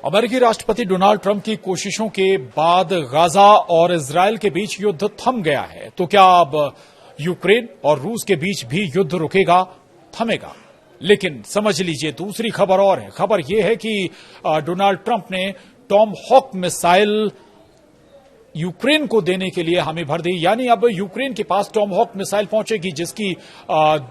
अमेरिकी राष्ट्रपति Donald Trump की कोशिशों के बाद गाजा और इजरायल के बीच युद्ध थम गया है। तो क्या अब यूक्रेन और रूस के बीच भी युद्ध रुकेगा, थमेगा? लेकिन समझ लीजिए दूसरी खबर और है। खबर यह है कि डोनाल्ड ट्रंप ने टॉम हॉक मिसाइल यूक्रेन को देने के लिए हामी भर दी। यानी अब यूक्रेन के पास टॉम हॉक मिसाइल पहुंचेगी जिसकी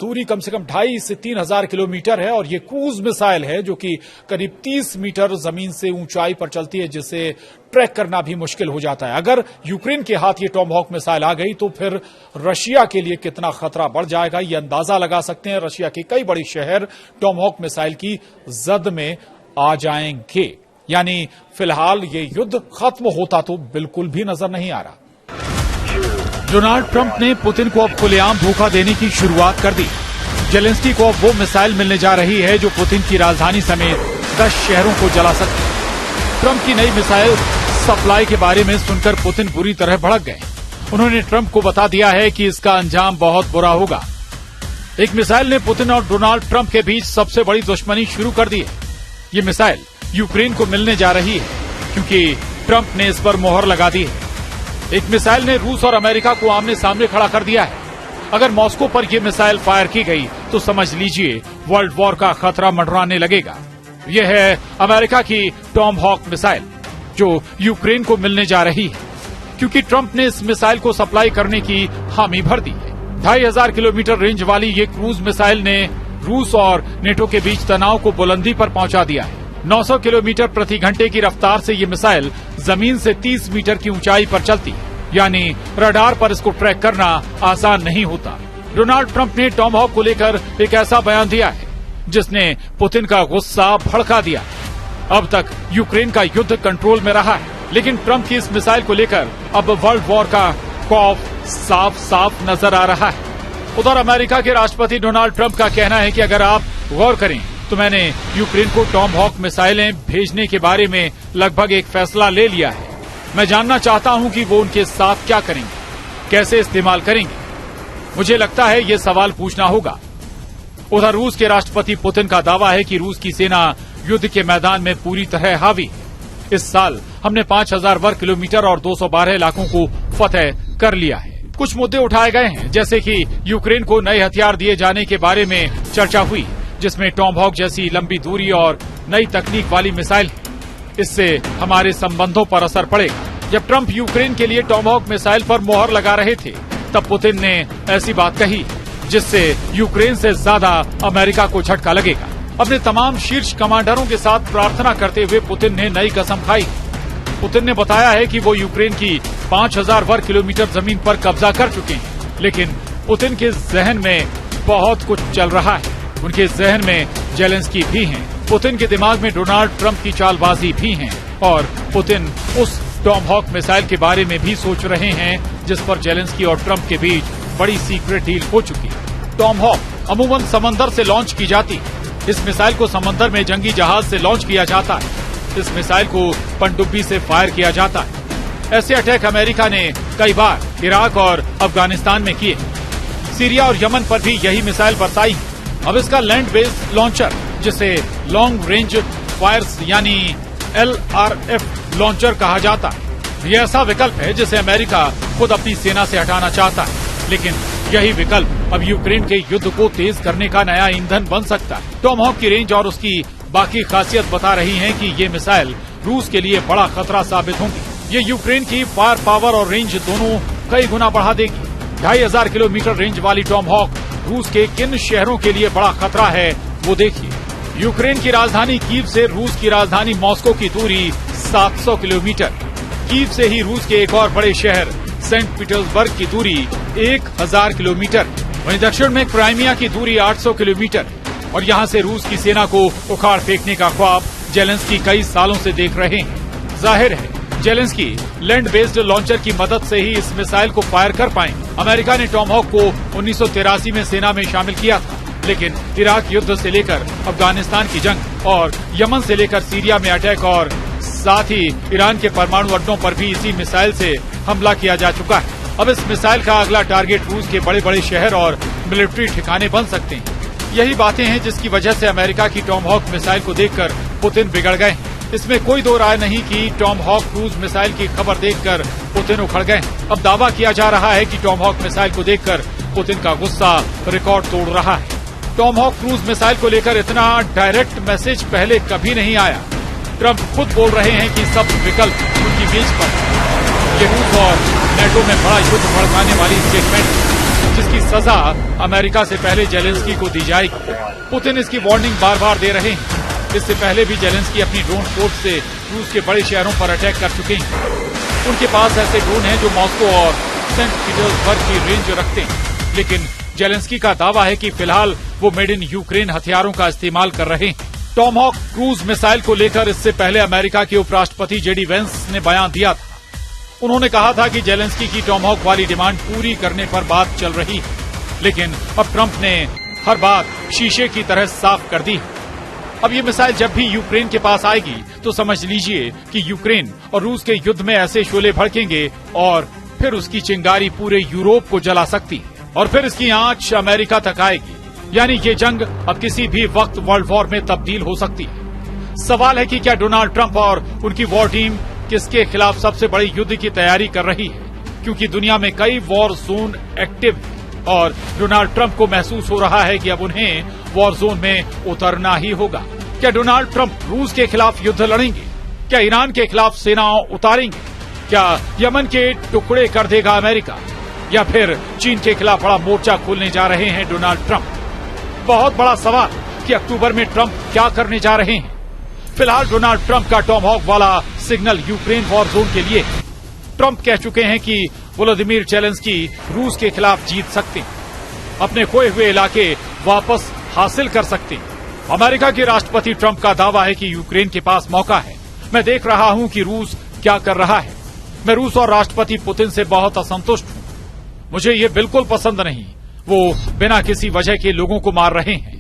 दूरी कम से कम 2,500 से 3,000 किलोमीटर है और ये क्रूज मिसाइल है जो कि करीब 30 मीटर जमीन से ऊंचाई पर चलती है, जिसे ट्रैक करना भी मुश्किल हो जाता है। अगर यूक्रेन के हाथ ये टॉम हॉक मिसाइल आ गई तो फिर रशिया के लिए कितना खतरा बढ़ जाएगा, ये अंदाजा लगा सकते हैं। रशिया के कई बड़े शहर टॉम हॉक मिसाइल की जद में आ जाएंगे। यानी फिलहाल ये युद्ध खत्म होता तो बिल्कुल भी नजर नहीं आ रहा। डोनाल्ड ट्रंप ने पुतिन को अब खुलेआम धोखा देने की शुरुआत कर दी। जेलेंस्की को अब वो मिसाइल मिलने जा रही है जो पुतिन की राजधानी समेत 10 शहरों को जला सकती है। ट्रंप की नई मिसाइल सप्लाई के बारे में सुनकर पुतिन बुरी तरह भड़क गए। उन्होंने ट्रंप को बता दिया है कि इसका अंजाम बहुत बुरा होगा। एक मिसाइल ने पुतिन और डोनाल्ड ट्रंप के बीच सबसे बड़ी दुश्मनी शुरू कर दी है। ये मिसाइल यूक्रेन को मिलने जा रही है क्योंकि ट्रंप ने इस पर मोहर लगा दी है। एक मिसाइल ने रूस और अमेरिका को आमने सामने खड़ा कर दिया है। अगर मॉस्को पर यह मिसाइल फायर की गई तो समझ लीजिए वर्ल्ड वॉर का खतरा मंडराने लगेगा। यह है अमेरिका की टॉम हॉक मिसाइल जो यूक्रेन को मिलने जा रही है क्योंकि ट्रंप ने इस मिसाइल को सप्लाई करने की हामी भर दी है। 2,500 किलोमीटर रेंज वाली ये क्रूज मिसाइल ने रूस और नेटो के बीच तनाव को बुलंदी पर पहुंचा दिया है। 900 किलोमीटर प्रति घंटे की रफ्तार से ये मिसाइल जमीन से 30 मीटर की ऊंचाई पर चलती है, यानी रडार पर इसको ट्रैक करना आसान नहीं होता। डोनाल्ड ट्रंप ने टॉम हॉक को लेकर एक ऐसा बयान दिया है जिसने पुतिन का गुस्सा भड़का दिया। अब तक यूक्रेन का युद्ध कंट्रोल में रहा है, लेकिन ट्रंप की इस मिसाइल को लेकर अब वर्ल्ड वॉर का खौफ साफ साफ नजर आ रहा है। उधर अमेरिका के राष्ट्रपति डोनाल्ड ट्रंप का कहना है कि अगर आप गौर करें तो मैंने यूक्रेन को टॉम हॉक मिसाइलें भेजने के बारे में लगभग एक फैसला ले लिया है। मैं जानना चाहता हूं कि वो उनके साथ क्या करेंगे, कैसे इस्तेमाल करेंगे। मुझे लगता है ये सवाल पूछना होगा। उधर रूस के राष्ट्रपति पुतिन का दावा है कि रूस की सेना युद्ध के मैदान में पूरी तरह हावी। इस साल हमने 5,000 वर्ग किलोमीटर और 212 इलाकों को फतेह कर लिया है। कुछ मुद्दे उठाए गए हैं जैसे कि यूक्रेन को नए हथियार दिए जाने के बारे में चर्चा हुई, जिसमें टॉम हॉक जैसी लंबी दूरी और नई तकनीक वाली मिसाइल। इससे हमारे संबंधों पर असर पड़ेगा। जब ट्रंप यूक्रेन के लिए टॉम हॉक मिसाइल पर मोहर लगा रहे थे तब पुतिन ने ऐसी बात कही जिससे यूक्रेन से ज्यादा अमेरिका को झटका लगेगा। अपने तमाम शीर्ष कमांडरों के साथ प्रार्थना करते हुए पुतिन ने नई कसम खाई। पुतिन ने बताया है कि वो यूक्रेन की 5,000 वर्ग किलोमीटर जमीन पर कब्जा कर चुके हैं, लेकिन पुतिन के जहन में बहुत कुछ चल रहा है। उनके जहन में जेलेंस्की भी हैं, पुतिन के दिमाग में डोनाल्ड ट्रंप की चालबाजी भी है और पुतिन उस टॉम हॉक मिसाइल के बारे में भी सोच रहे हैं जिस पर जेलेंस्की और ट्रंप के बीच बड़ी सीक्रेट डील हो चुकी है। टॉम हॉक अमूमन समंदर से लॉन्च की जाती है। इस मिसाइल को समंदर में जंगी जहाज से लॉन्च किया जाता है। इस मिसाइल को पनडुब्बी से फायर किया जाता है। ऐसे अटैक अमेरिका ने कई बार इराक और अफगानिस्तान में किए। सीरिया और यमन पर भी यही मिसाइल बरसाई। अब इसका लैंड बेस्ड लॉन्चर, जिसे लॉन्ग रेंज फायर्स यानी LRF लॉन्चर कहा जाता है, यह ऐसा विकल्प है जिसे अमेरिका खुद अपनी सेना से हटाना चाहता है। लेकिन यही विकल्प अब यूक्रेन के युद्ध को तेज करने का नया ईंधन बन सकता है। टॉम हॉक की रेंज और उसकी बाकी खासियत बता रही हैं कि ये मिसाइल रूस के लिए बड़ा खतरा साबित होंगी। ये यूक्रेन की फायर पावर और रेंज दोनों कई गुना बढ़ा देगी। 2,500 किलोमीटर रेंज वाली टॉम हॉक रूस के किन शहरों के लिए बड़ा खतरा है वो देखिए। यूक्रेन की राजधानी कीव से रूस की राजधानी मॉस्को की दूरी 700 किलोमीटर। कीव से ही रूस के एक और बड़े शहर सेंट पीटर्सबर्ग की दूरी 1,000 किलोमीटर। वहीं दक्षिण में क्राइमिया की दूरी 800 किलोमीटर। और यहाँ से रूस की सेना को उखाड़ फेंकने का ख्वाब जेलेंस्की कई सालों से देख रहे हैं। जाहिर है जेलेंस्की लैंड बेस्ड लॉन्चर की मदद से ही इस मिसाइल को फायर कर पाएंगे। अमेरिका ने टॉम हॉक को 1983 में सेना में शामिल किया था, लेकिन इराक युद्ध से लेकर अफगानिस्तान की जंग और यमन से लेकर सीरिया में अटैक और साथ ही ईरान के परमाणु अड्डों पर भी इसी मिसाइल से हमला किया जा चुका है। अब इस मिसाइल का अगला टारगेट रूस के बड़े बड़े शहर और मिलिट्री ठिकाने बन सकते हैं। यही बातें हैं जिसकी वजह से अमेरिका की टॉमहॉक मिसाइल को देखकर पुतिन बिगड़ गए। इसमें कोई दो राय नहीं कि टॉमहॉक क्रूज मिसाइल की खबर देखकर पुतिन उखड़ गए। अब दावा किया जा रहा है कि टॉमहॉक मिसाइल को देखकर पुतिन का गुस्सा रिकॉर्ड तोड़ रहा है। टॉमहॉक क्रूज मिसाइल को लेकर इतना डायरेक्ट मैसेज पहले कभी नहीं आया। ट्रंप खुद बोल रहे हैं कि सब विकल्प उनकी मेज पर है। ये रूस और नेटो में बड़ा युद्ध भड़काने वाली स्टेटमेंट जिसकी सजा अमेरिका से पहले जेलेंस्की को दी जाएगी। पुतिन इसकी वार्निंग बार बार दे रहे हैं। इससे पहले भी जेलेंस्की अपनी ड्रोन फोर्स से रूस के बड़े शहरों पर अटैक कर चुके हैं। उनके पास ऐसे ड्रोन हैं जो मॉस्को और सेंट पीटर्सबर्ग की रेंज रखते हैं। लेकिन जेलेंस्की का दावा है कि फिलहाल वो मेड इन यूक्रेन हथियारों का इस्तेमाल कर रहे हैं। टॉमहॉक क्रूज मिसाइल को लेकर इससे पहले अमेरिका के उपराष्ट्रपति जेडी वेंस ने बयान दिया था। उन्होंने कहा था कि जेलेंस्की की टॉमहॉक वाली डिमांड पूरी करने पर बात चल रही है, लेकिन अब ट्रंप ने हर बात शीशे की तरह साफ कर दी है। अब ये मिसाइल जब भी यूक्रेन के पास आएगी तो समझ लीजिए कि यूक्रेन और रूस के युद्ध में ऐसे शोले भड़केंगे और फिर उसकी चिंगारी पूरे यूरोप को जला सकती है और फिर इसकी आंच अमेरिका तक आएगी। यानी ये जंग अब किसी भी वक्त वर्ल्ड वॉर में तब्दील हो सकती है। सवाल है कि क्या डोनाल्ड ट्रंप और उनकी वॉर टीम किसके खिलाफ सबसे बड़ी युद्ध की तैयारी कर रही है, क्योंकि दुनिया में कई वॉर जोन एक्टिव और डोनाल्ड ट्रंप को महसूस हो रहा है कि अब उन्हें वॉर जोन में उतरना ही होगा। क्या डोनाल्ड ट्रंप रूस के खिलाफ युद्ध लड़ेंगे? क्या ईरान के खिलाफ सेना उतारेंगे? क्या यमन के टुकड़े कर देगा अमेरिका? या फिर चीन के खिलाफ बड़ा मोर्चा खोलने जा रहे हैं डोनाल्ड ट्रंप? बहुत बड़ा सवाल कि अक्टूबर में ट्रंप क्या करने जा रहे हैं। फिलहाल डोनाल्ड ट्रंप का टॉमहॉक वाला सिग्नल यूक्रेन वॉर जोन के लिए। ट्रंप कह चुके हैं कि व्लादिमीर जेलेंस्की रूस के खिलाफ जीत सकते हैं, अपने खोए हुए इलाके वापस हासिल कर सकते हैं। अमेरिका के राष्ट्रपति ट्रंप का दावा है कि यूक्रेन के पास मौका है। मैं देख रहा हूं कि रूस क्या कर रहा है। मैं रूस और राष्ट्रपति पुतिन से बहुत असंतुष्ट हूं। मुझे ये बिल्कुल पसंद नहीं। वो बिना किसी वजह के लोगों को मार रहे हैं।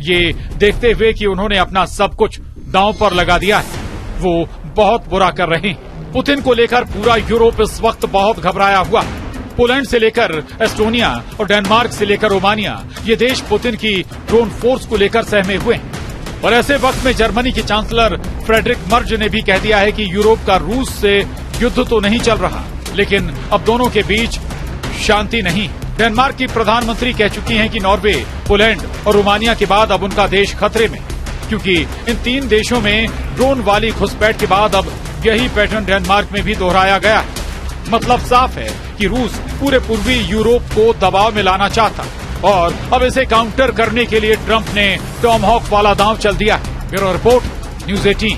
ये देखते हुए कि उन्होंने अपना सब कुछ दांव पर लगा दिया है, वो बहुत बुरा कर रहे हैं। पुतिन को लेकर पूरा यूरोप इस वक्त बहुत घबराया हुआ है। पोलैंड से लेकर एस्टोनिया और डेनमार्क से लेकर रोमानिया, ये देश पुतिन की ड्रोन फोर्स को लेकर सहमे हुए हैं। और ऐसे वक्त में जर्मनी के चांसलर फ्रेडरिक मर्ज ने भी कह दिया है कि यूरोप का रूस से युद्ध तो नहीं चल रहा, लेकिन अब दोनों के बीच शांति नहीं। डेनमार्क की प्रधानमंत्री कह चुकी हैं कि नॉर्वे, पोलैंड और रोमानिया के बाद अब उनका देश खतरे में, क्योंकि इन तीन देशों में ड्रोन वाली घुसपैठ के बाद अब यही पैटर्न डेनमार्क में भी दोहराया गया है। मतलब साफ है कि रूस पूरे पूर्वी यूरोप को दबाव में लाना चाहता और अब इसे काउंटर करने के लिए ट्रंप ने टॉमहॉक वाला दांव चल दिया है। Bureau report, news 18।